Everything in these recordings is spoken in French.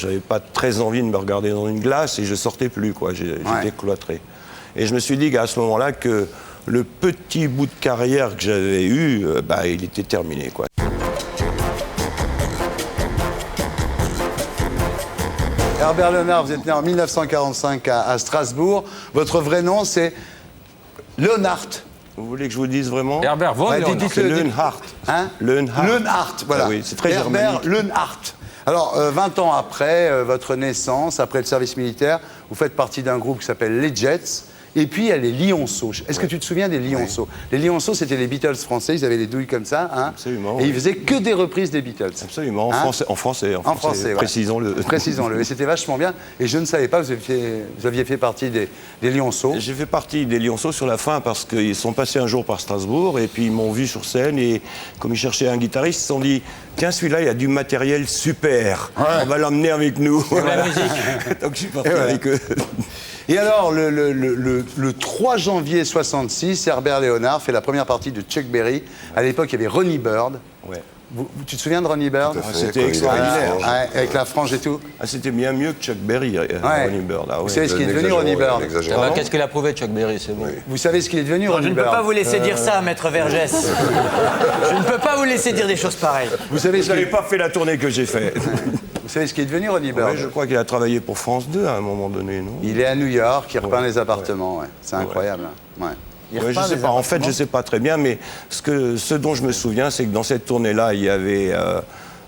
j'avais pas très envie de me regarder dans une glace et je sortais plus, quoi. J'étais cloîtré. Et je me suis dit qu'à ce moment-là, que le petit bout de carrière que j'avais eu, il était terminé, quoi. Herbert Léonard, vous êtes né en 1945 à Strasbourg. Votre vrai nom, c'est Leonhardt. Vous voulez que je vous dise vraiment? Herbert von Leonhardt. C'est Leonhardt. Hein? Leonhardt, voilà. Ah oui, c'est très Herbert germanique. Leonhardt. Alors, 20 ans après votre naissance, après le service militaire, vous faites partie d'un groupe qui s'appelle les Jets. Et puis, il y a les Lionceaux. Est-ce que tu te souviens des Lionceaux? Les Lionceaux, c'était les Beatles français. Ils avaient les douilles comme ça. Hein, absolument. Et ils faisaient que des reprises des Beatles. Absolument, en français. Ouais. Précisons-le. Précisons-le. Et c'était vachement bien. Et je ne savais pas, vous aviez fait partie des Lionceaux. J'ai fait partie des Lionceaux sur la fin parce qu'ils sont passés un jour par Strasbourg et puis ils m'ont vu sur scène et comme ils cherchaient un guitariste, ils se sont dit « Tiens, celui-là, il a du matériel super. On va l'emmener avec nous. » La musique. Donc je suis parti avec eux. Et alors, le 3 janvier 66, Herbert Léonard fait la première partie de Chuck Berry. À l'époque, il y avait Ronnie Bird. Ouais. Tu te souviens de Ronnie Bird? C'était extraordinaire. Avec la frange et tout. C'était bien mieux que Chuck Berry, Ronnie Bird. Vous savez ce qu'il est devenu, Ronnie Bird? Qu'est-ce qu'il a prouvé, Chuck Berry? C'est bon. Vous savez ce qu'il est devenu, Ronnie Je ne Bird? peux pas vous laisser dire ça, maître Vergès. Je ne peux pas vous laisser dire des choses pareilles. Vous savez Vous n'avez pas fait la tournée que j'ai faite. Vous savez ce qu'il est devenu, Ronnie Bird? Ouais, je crois qu'il a travaillé pour France 2 à un moment donné, non? Il est à New York, il repeint les appartements. Ouais. C'est incroyable. Hein. Ouais. Il Ouais, je repeint sais les pas. En fait, appartements. je sais pas très bien, mais ce dont je me souviens, c'est que dans cette tournée-là, il y avait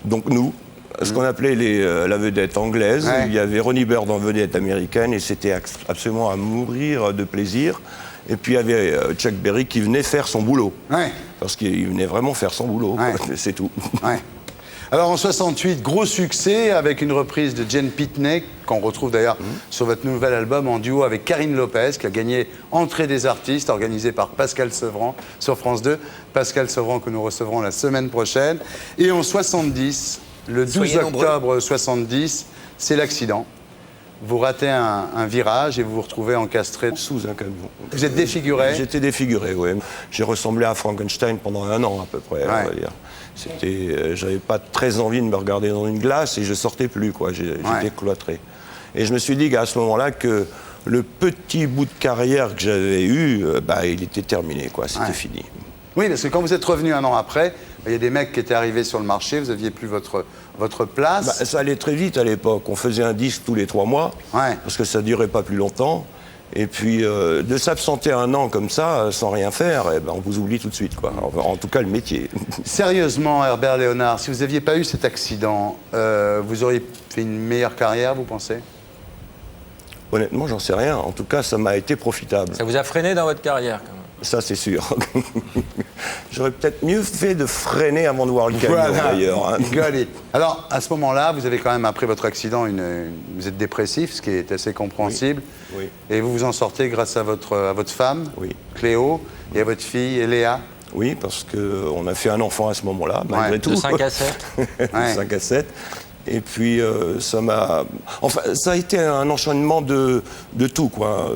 donc nous, ce qu'on appelait la vedette anglaise. Ouais. Il y avait Ronnie Bird en vedette américaine, et c'était absolument à mourir de plaisir. Et puis il y avait Chuck Berry qui venait faire son boulot, Ouais. parce qu'il venait vraiment faire son boulot. Ouais. Quoi. C'est tout. Ouais. Alors en 68, gros succès avec une reprise de Jane Pitney, qu'on retrouve d'ailleurs sur votre nouvel album en duo avec Karine Lopez, qui a gagné Entrée des artistes, organisé par Pascal Sevran sur France 2. Pascal Sevran que nous recevrons la semaine prochaine. Et en 70, le 12 Soyez octobre 70, c'est l'accident. Vous ratez un virage et vous vous retrouvez encastré. Sous un camion. Vous êtes défiguré. J'étais défiguré, oui. J'ai ressemblé à Frankenstein pendant 1 an à peu près, on va dire. J'avais pas très envie de me regarder dans une glace et je sortais plus, quoi. J'étais cloîtré. Et je me suis dit qu'à ce moment-là, que le petit bout de carrière que j'avais eu, il était terminé, quoi. C'était fini. Oui, parce que quand vous êtes revenu 1 an après, il y a des mecs qui étaient arrivés sur le marché, vous n'aviez plus votre place. Ça allait très vite à l'époque. On faisait un disque tous les 3 mois, parce que ça durait pas plus longtemps. Et puis, de s'absenter 1 an comme ça, sans rien faire, on vous oublie tout de suite, quoi. En tout cas, le métier. Sérieusement, Herbert Léonard, si vous n'aviez pas eu cet accident, vous auriez fait une meilleure carrière, vous pensez? Honnêtement, j'en sais rien. En tout cas, ça m'a été profitable. Ça vous a freiné dans votre carrière, quand même. Ça, c'est sûr. J'aurais peut-être mieux fait de freiner avant de voir le camion, d'ailleurs. Hein. Alors, à ce moment-là, vous avez quand même, après votre accident, vous êtes dépressif, ce qui est assez compréhensible. Oui. Et vous vous en sortez grâce à votre femme, Cléo, et à votre fille, Léa. Oui, parce qu'on a fait un enfant à ce moment-là, malgré tout. De 5 à 7. De 5 à 7. Et puis, ça a été un enchaînement de tout, quoi.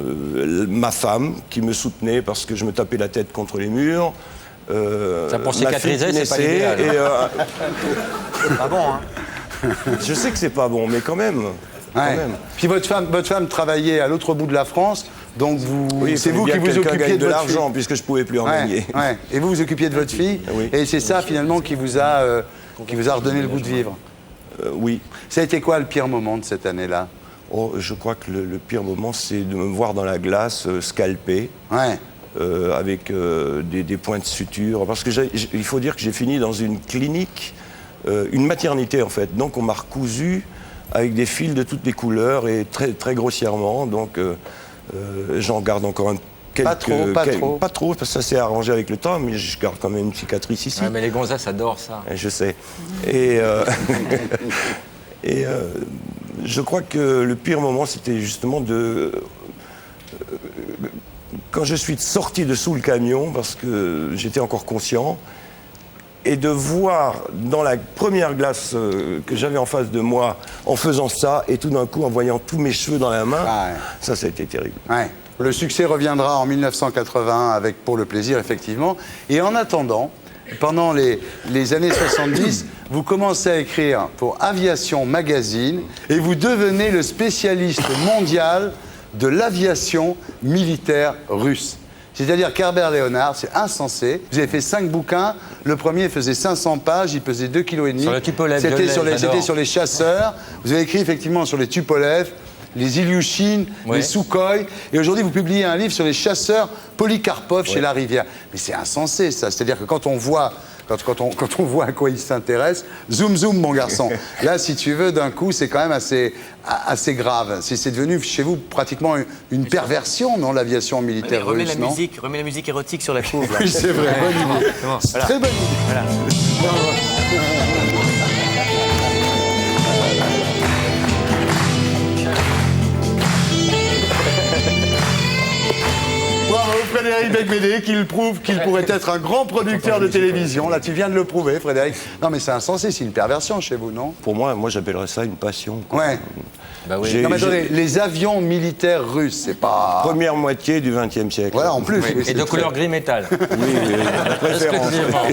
Ma femme, qui me soutenait parce que je me tapais la tête contre les murs. Ça, pour cicatriser, c'est pas l'idéal. C'est pas bon, hein? Je sais que c'est pas bon, mais quand même. Puis votre femme travaillait à l'autre bout de la France, donc c'est vous qui vous occupiez de l'argent, fille. puisque je pouvais plus en gagner. Et vous vous occupiez de votre fille, et c'est ça finalement qui vous a redonné le goût de vivre. Oui. Ça a été quoi le pire moment de cette année-là? Je crois que le pire moment, c'est de me voir dans la glace scalpé. Avec des points de suture. Parce que il faut dire que j'ai fini dans une clinique, une maternité en fait. Donc on m'a recousu avec des fils de toutes les couleurs et très, très grossièrement. Donc j'en garde encore pas trop, parce que ça s'est arrangé avec le temps, mais je garde quand même une cicatrice ici. Ouais, mais les gonzesses adorent ça. Je sais. Et je crois que le pire moment, c'était justement quand je suis sorti de sous le camion, parce que j'étais encore conscient, et de voir dans la première glace que j'avais en face de moi, en faisant ça, et tout d'un coup en voyant tous mes cheveux dans la main, ça a été terrible. Le succès reviendra en 1980 avec Pour le plaisir, effectivement. Et en attendant, pendant les années 70, vous commencez à écrire pour Aviation Magazine et vous devenez le spécialiste mondial de l'aviation militaire russe. C'est-à-dire qu'Herbert Léonard, c'est insensé. Vous avez fait 5 bouquins. Le premier faisait 500 pages, il pesait 2,5 kg. Sur le Tupolev, C'était sur les chasseurs. Vous avez écrit effectivement sur les Tupolev, les Ilyushin, les Sukhoi. Et aujourd'hui, vous publiez un livre sur les chasseurs Polikarpov chez La Rivière. Mais c'est insensé, ça. C'est-à-dire que quand on voit à quoi il s'intéresse, zoom, zoom, mon garçon. Là, si tu veux, d'un coup, c'est quand même assez grave. C'est devenu, chez vous, pratiquement une perversion, non, l'aviation militaire russe, non ? Remets la musique érotique sur la couve. Oui, c'est vrai, bonne idée. Voilà. Très bonne idée. Voilà. Bravo, Frédéric Becbédé, qui prouve qu'il pourrait être un grand producteur de télévision. Là, tu viens de le prouver, Frédéric. Non, mais c'est insensé, c'est une perversion chez vous, non ? Pour moi, j'appellerais ça une passion. Quoi. Ouais. Bah oui. Non, mais attendez, les avions militaires russes, c'est pas... Première moitié du XXe siècle. Voilà, en plus. Et de couleur gris métal. Oui, la préférence. Exclusivement.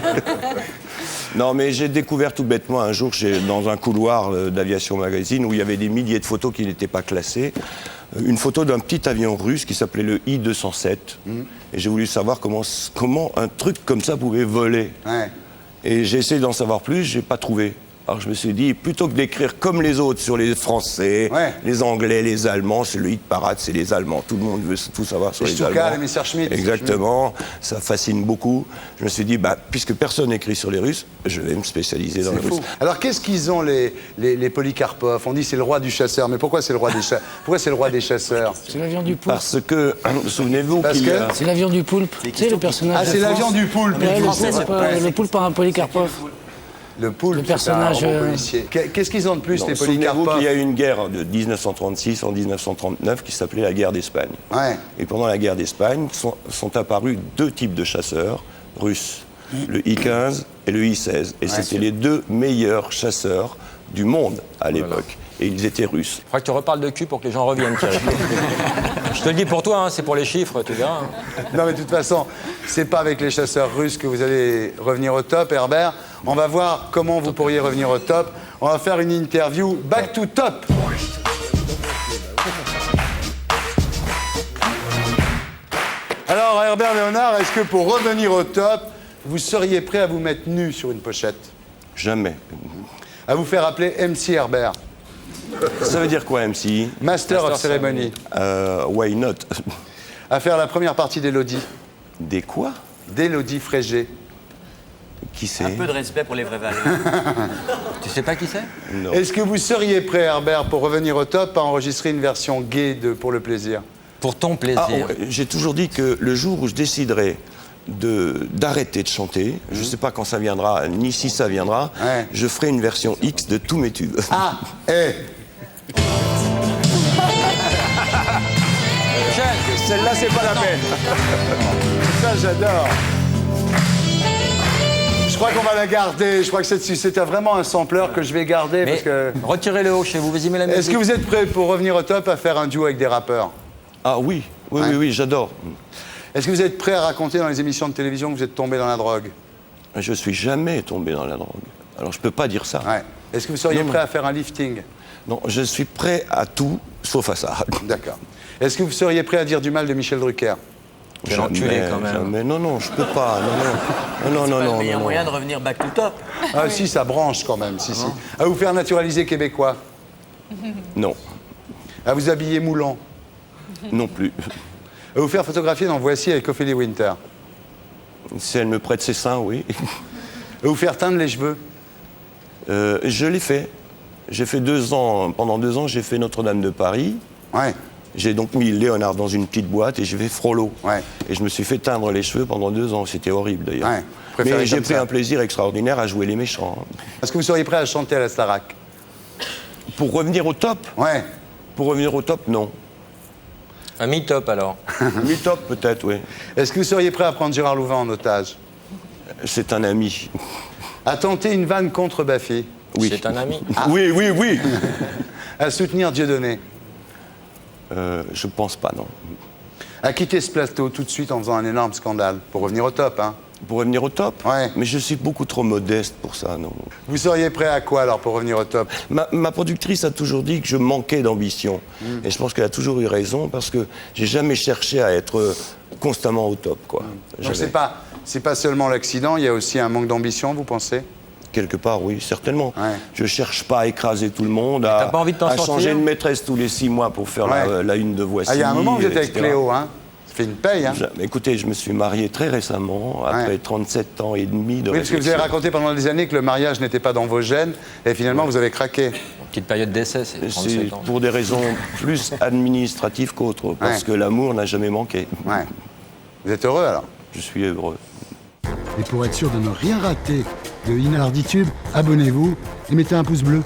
Non, mais j'ai découvert tout bêtement un jour, dans un couloir d'Aviation Magazine, où il y avait des milliers de photos qui n'étaient pas classées, une photo d'un petit avion russe qui s'appelait le I-207. Et j'ai voulu savoir comment un truc comme ça pouvait voler. Ouais. Et j'ai essayé d'en savoir plus, j'ai pas trouvé. Alors je me suis dit, plutôt que d'écrire comme les autres sur les Français, les Anglais, les Allemands, c'est le hit parade, c'est les Allemands. Tout le monde veut tout savoir sur les Allemands. Les Messerschmitt. Exactement, ça fascine beaucoup. Je me suis dit, puisque personne n'écrit sur les Russes, je vais me spécialiser dans les Russes. Alors qu'est-ce qu'ils ont les Polikarpov ? On dit c'est le roi du chasseur, mais pourquoi c'est le roi des chasseurs ? Pourquoi c'est le roi des chasseurs ? C'est l'avion du poulpe. Parce que, souvenez-vous qu'il y a... C'est l'avion du poulpe. Tu sais, le personnage. Ah, c'est l'avion du poulpe. Ouais, le poulpe par un Polikarpov. Le poulpe, le personnage. C'est un roman policier. Qu'est-ce qu'ils ont de plus, les Souvenez-vous Polikarpov ? qu'il y a eu une guerre de 1936 en 1939 qui s'appelait la guerre d'Espagne. Ouais. Et pendant la guerre d'Espagne sont apparus 2 types de chasseurs russes, le I-15 et le I-16. Et c'était les 2 meilleurs chasseurs du monde à l'époque. Et ils étaient russes. Il faudra que tu reparles de cul pour que les gens reviennent, Thierry. Je te le dis pour toi, hein, c'est pour les chiffres, tu verras. Non, mais de toute façon, c'est pas avec les chasseurs russes que vous allez revenir au top, Herbert. On va voir comment vous pourriez revenir au top. On va faire une interview back to top. Alors, Herbert Léonard, est-ce que pour revenir au top, vous seriez prêt à vous mettre nu sur une pochette ? Jamais. À vous faire appeler MC Herbert ? Ça veut dire quoi, MC ? Master of Ceremony. Why not ? À faire la première partie d'Élodie. Des quoi ? D'Élodie Frégé. Qui c'est ? Un peu de respect pour les vrais valeurs. Tu sais pas qui c'est ? Non. Est-ce que vous seriez prêt, Herbert, pour revenir au top, à enregistrer une version gay de Pour le plaisir ? Pour ton plaisir. J'ai toujours dit que le jour où je déciderai d'arrêter de chanter, je ne sais pas quand ça viendra, ni si ça viendra, je ferai une version X de tous mes tubes. Ah, Celle-là, c'est pas la peine. Ça, j'adore. Je crois qu'on va la garder. Je crois que c'est vraiment un sampler que je vais garder. Mais parce que... retirez-le haut chez vous, vous aimez la musique. Est-ce que vous êtes prêts pour revenir au top à faire un duo avec des rappeurs ? Ah oui, oui, j'adore. Est-ce que vous êtes prêts à raconter dans les émissions de télévision que vous êtes tombé dans la drogue ? Je suis jamais tombé dans la drogue. Alors je peux pas dire ça. Ouais. Est-ce que vous seriez prêt à faire un lifting ? Non, je suis prêt à tout, sauf à ça. D'accord. Est-ce que vous seriez prêt à dire du mal de Michel Drucker ? Quel enculé, quand même. Jamais. Non, je peux pas. Non. C'est pas le meilleur moyen de revenir back to top. Ah si, ça branche quand même, si. À vous faire naturaliser québécois ? Non, À vous habiller moulant ? non plus. À vous faire photographier dans Voici avec Ophélie Winter ? Si elle me prête ses seins, oui. À vous faire teindre les cheveux ? Je l'ai fait. J'ai fait 2 ans, pendant 2 ans, j'ai fait Notre-Dame de Paris. Ouais. J'ai donc mis Léonard dans une petite boîte et j'ai fait Frollo. Ouais. Et je me suis fait teindre les cheveux pendant 2 ans. C'était horrible d'ailleurs. Ouais. Mais j'ai pris un plaisir extraordinaire à jouer les méchants. Est-ce que vous seriez prêt à chanter à la Starac ? Pour revenir au top ? Ouais. Pour revenir au top, non. Un mi-top alors. Mi-top peut-être, oui. Est-ce que vous seriez prêt à prendre Gérard Louvain en otage ? C'est un ami. À tenter une vanne contre Baffy ? Oui. C'est un ami. Oui. À soutenir Dieudonné ? Je pense pas, non. À quitter ce plateau tout de suite en faisant un énorme scandale ? Pour revenir au top, hein ? Pour revenir au top. Ouais. Mais je suis beaucoup trop modeste pour ça, non. Vous seriez prêt à quoi alors pour revenir au top? Ma productrice a toujours dit que je manquais d'ambition. Et je pense qu'elle a toujours eu raison parce que j'ai jamais cherché à être constamment au top, quoi. Donc c'est pas seulement l'accident, il y a aussi un manque d'ambition, vous pensez? Quelque part, oui, certainement. Ouais. Je cherche pas à écraser tout le monde, t'as pas envie de t'en à sortir changer de maîtresse tous les 6 mois pour faire la une de Voici. Il y a un moment où vous êtes avec etc. Cléo, hein? Ça fait une paye, hein? Écoutez, je me suis marié très récemment, après 37 ans et demi de Oui, parce que vous avez raconté pendant des années que le mariage n'était pas dans vos gènes, et finalement vous avez craqué. Petite période d'essai, c'est 37 C'est ans. pour des raisons plus administratives qu'autres, parce que l'amour n'a jamais manqué. Ouais. Vous êtes heureux alors? Je suis heureux. Et pour être sûr de ne rien rater de Inarditube, abonnez-vous et mettez un pouce bleu.